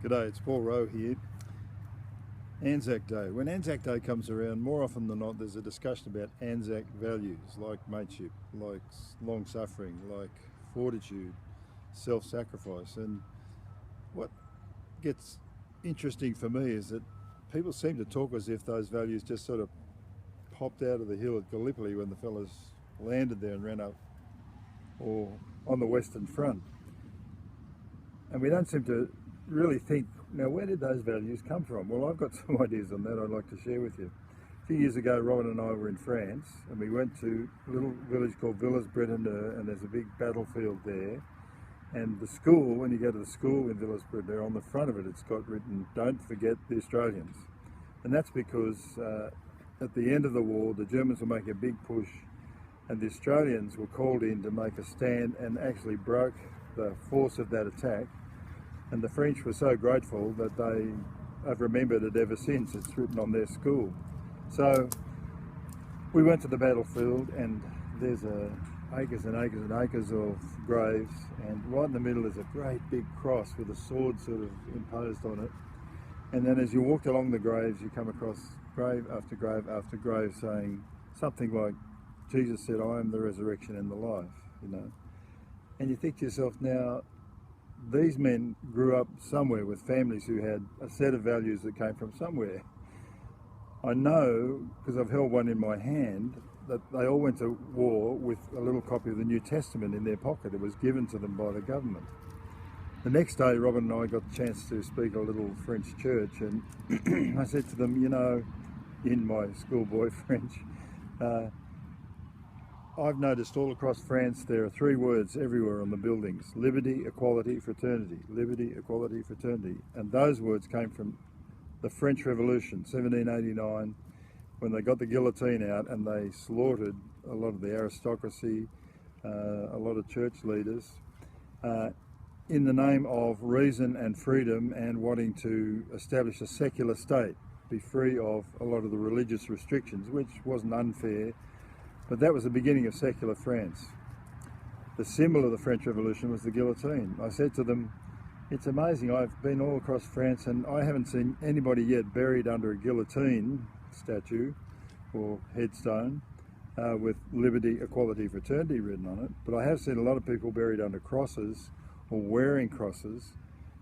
G'day, it's Paul Rowe here. Anzac Day. When Anzac Day comes around, more often than not there's a discussion about Anzac values like mateship, like long suffering, like fortitude, self-sacrifice. And what gets interesting for me is that people seem to talk as if those values just sort of popped out of the hill at Gallipoli when the fellas landed there and ran up, or on the Western Front. And we don't seem to really think, now where did those values come from? Well, I've got some ideas on that I'd like to share with you. A few years ago, Robin and I were in France, and we went to a little village called Villers-Bretonneux, and there's a big battlefield there. And the school, when you go to the school in Villers-Bretonneux, on the front of it, it's got written, "Don't forget the Australians." And that's because at the end of the war, the Germans were making a big push, and the Australians were called in to make a stand and actually broke the force of that attack. And the French were so grateful that they have remembered it ever since. It's written on their school. So we went to the battlefield, and there's acres and acres and acres of graves, and right in the middle is a great big cross with a sword sort of imposed on it. And then as you walked along the graves, you come across grave after grave after grave saying something like, Jesus said, "I am the resurrection and the life," you know. And you think to yourself, now, these men grew up somewhere with families who had a set of values that came from somewhere. I know, because I've held one in my hand, that they all went to war with a little copy of the New Testament in their pocket. It was given to them by the government. The next day, Robin and I got the chance to speak at a little French church, and I said to them, you know, in my schoolboy French, I've noticed all across France there are three words everywhere on the buildings: liberty, equality, fraternity. Liberty, equality, fraternity. And those words came from the French Revolution, 1789, when they got the guillotine out and they slaughtered a lot of the aristocracy, a lot of church leaders, in the name of reason and freedom and wanting to establish a secular state, be free of a lot of the religious restrictions, which wasn't unfair. But that was the beginning of secular France. The symbol of the French Revolution was the guillotine. I said to them, it's amazing, I've been all across France and I haven't seen anybody yet buried under a guillotine statue or headstone with liberty, equality, fraternity written on it. But I have seen a lot of people buried under crosses or wearing crosses,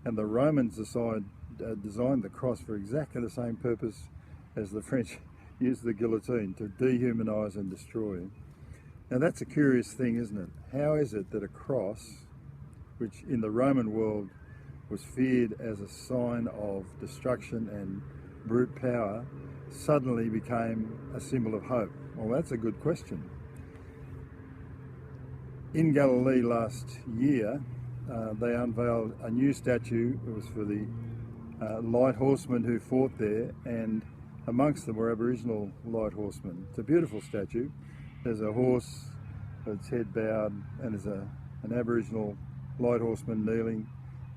and the Romans designed the cross for exactly the same purpose as the French used the guillotine, to dehumanise and destroy. Now that's a curious thing, isn't it? How is it that a cross, which in the Roman world was feared as a sign of destruction and brute power, suddenly became a symbol of hope? Well, that's a good question. In Galilee last year, they unveiled a new statue. It was for the light horsemen who fought there, and amongst them were Aboriginal light horsemen. It's a beautiful statue. There's a horse with its head bowed, and there's an Aboriginal light horseman kneeling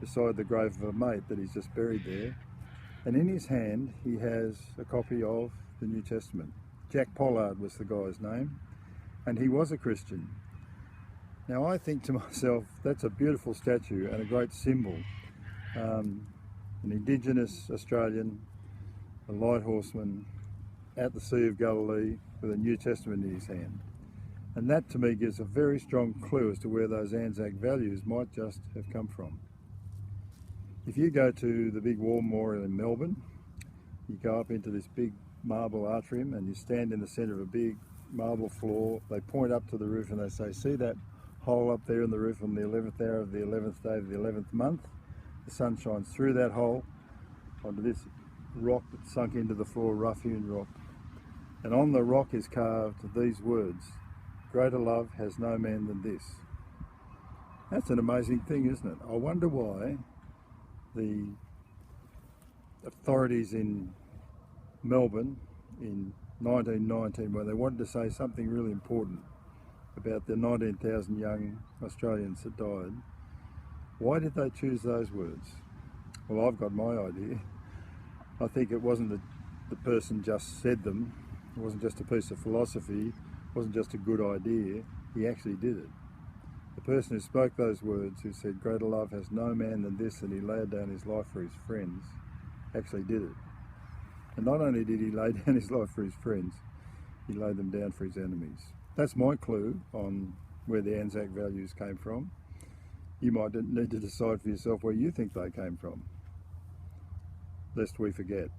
beside the grave of a mate that he's just buried there. And in his hand he has a copy of the New Testament. Jack Pollard was the guy's name, and he was a Christian. Now I think to myself, that's a beautiful statue and a great symbol. An Indigenous Australian, a light horseman at the Sea of Galilee with a New Testament in his hand. And that to me gives a very strong clue as to where those Anzac values might just have come from. If you go to the big war memorial in Melbourne, you go up into this big marble atrium and you stand in the centre of a big marble floor. They point up to the roof and they say, see that hole up there in the roof on the 11th hour of the 11th day of the 11th month? The sun shines through that hole onto this rock that sunk into the floor, rough-hewn rock. And on the rock is carved these words: greater love has no man than this. That's an amazing thing, isn't it? I wonder why the authorities in Melbourne in 1919, when they wanted to say something really important about the 19,000 young Australians that died, why did they choose those words? Well, I've got my idea. I think it wasn't that the person just said them, it wasn't just a piece of philosophy, it wasn't just a good idea, he actually did it. The person who spoke those words, who said, "Greater love has no man than this, and he laid down his life for his friends," actually did it. And not only did he lay down his life for his friends, he laid them down for his enemies. That's my clue on where the Anzac values came from. You might need to decide for yourself where you think they came from, lest we forget.